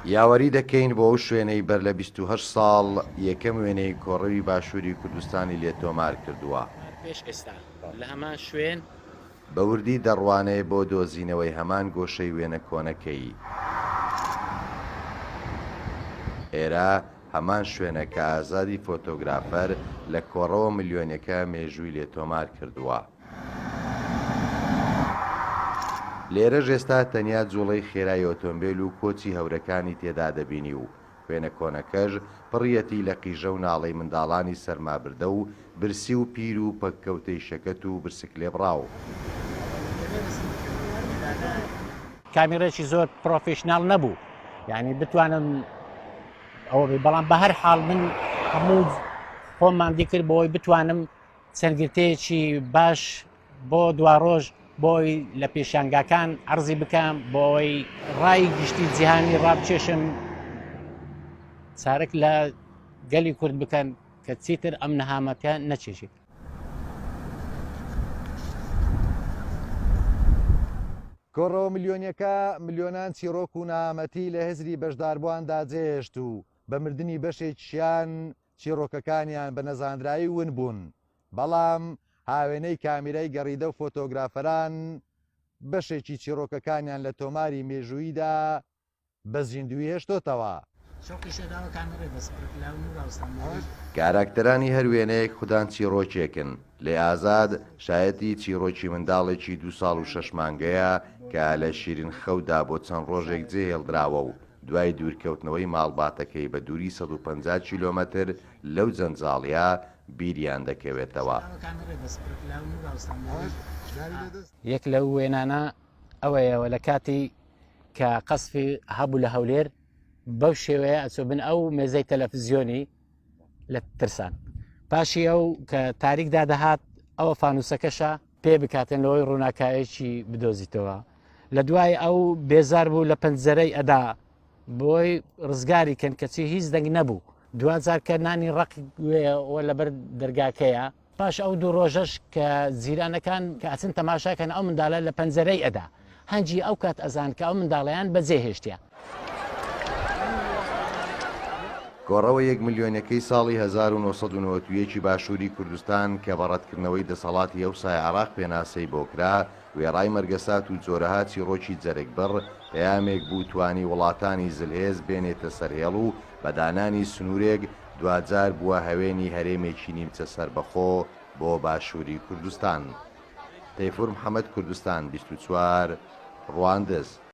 یاوەری دەکەین بۆ ئەو شوێنەی بەر لە 28 ساڵ یەکەم وێنەی کۆڕەوی باشووری کوردستانی لێ تۆمار کردووە. پێش ئێستا لە هەمان شوێن بە وردی دەڕوانێ بۆ دۆزینەوەی هەمان گۆشەی وێنە کۆنەکەی. ئێرە هەمان شوێنە کە ئازادی فۆتۆگرافەر لە کۆڕەوە ملیۆنەکە مێژووی لێ تۆمار کردووە. لێرەش ئێستا تەنیا جوڵەی خێرای ئۆتۆمبیل و کۆچی هەورەکانی تێدا دەبینی و خوێنە کۆنەکەش پڕیەتی لە قیژە و ناڵەی منداڵانی سەرمابردە و برسی و پیر و پەککەوتەی شەکەت و برسکلێ بڕاو. کامێرەی زۆر پرۆفێشناڵ نەبوو، یعنی بتوانم ئەوە بەڵام بە هەر حاڵ من هەموو خۆماندی کرد بۆی بتوانم سەرگرتەیەکی باش بۆ دوا ڕۆژ بۆی لە پێشانگاکان عەرزی بکەم بۆی ڕای گشتی جیهانی ڕابچێشم چارەک لە گەلی کورد بکەن کە چیتر ئەم نەهامەتیان نەچێژێت. کۆڕەوە ملیۆنیەکە ملیۆنان چیرۆک و نامەتی لە هێزری بەشداربوواندا جێهێشت و بە مردنی بەشێکیان چیرۆکەکانیان بە نەزانرایی ون بوون، بەڵام هاوێنەی کامیرای گەڕیدە و فۆتۆگرافەران بەشێکی چیرۆکەکانیان لە تۆماری مێژوویدا بە زیندوی هێشتۆتەوە. کاراکتەرانی هەر وێنەیەک خوددان چیرۆکێکن. لێ ئازاد شایەتی چیرۆکی منداڵێکی 2 ساڵ و 6 مانگەیە کە لە شیرین خەودا بۆ چەند ڕۆژێک جێهێڵدراوە و دوای دوورکەوتنەوەی ماڵباتەکەی بە دووری 150 کیلۆمەتر لەو جەنجاڵیە بیریان دەکەوێتەوە. یەک لەو وێنانە ئەوەیەوە لە کاتی کە قەسفی هەبوو لە هەولێر بەو شێوەیە ئەچۆ بن ئەو مێزەی تەلەڤیزیۆنی لە ترسان پاشی ئەو کە تاریکدا دەهات ئەوە فانوسەکەشە پێ بکاتن لەوەی ڕووناکایەکی بدۆزیتەوە. لە دوای ئەو بێزار بوو لە پەنجەرەی ئەدا بۆی ڕزگاری کەن کەچی هیچ دەنگ نەبوو. دوجار کە نانی ڕق وێەوە لەبەر دەرگاکەیە پاش ئەو دوو ڕۆژەش کە جیرانەکان کە ئەچن تەماشاکەن ئەو منداڵە لە پەنجەرەی ئەدا هەنجی ئەو کات ئەزان کە ئەو منداڵیان بەجێهێشتیان. کۆڕەوە 1 ملیۆنەکەی ساڵی 1990 باشووری کوردستان کە بەڕەتکردنەوەی دەسەڵاتی ئەوسای عێراق پێناسەی بۆکرا وێڕای مەرگەسات و جۆرەها چیرۆکی جەرگبڕ پەیامێک بوو توانی وڵاتانی زلهێز بێنێتە سەرهێڵ و بەدانانی سنوورێک دوجار بووە هەوێنی هەرێمێکی نیمچە سەربەخۆ بۆ باشووری کوردستان. تەیفور محەممەد، کوردستان 24 ڕواندز.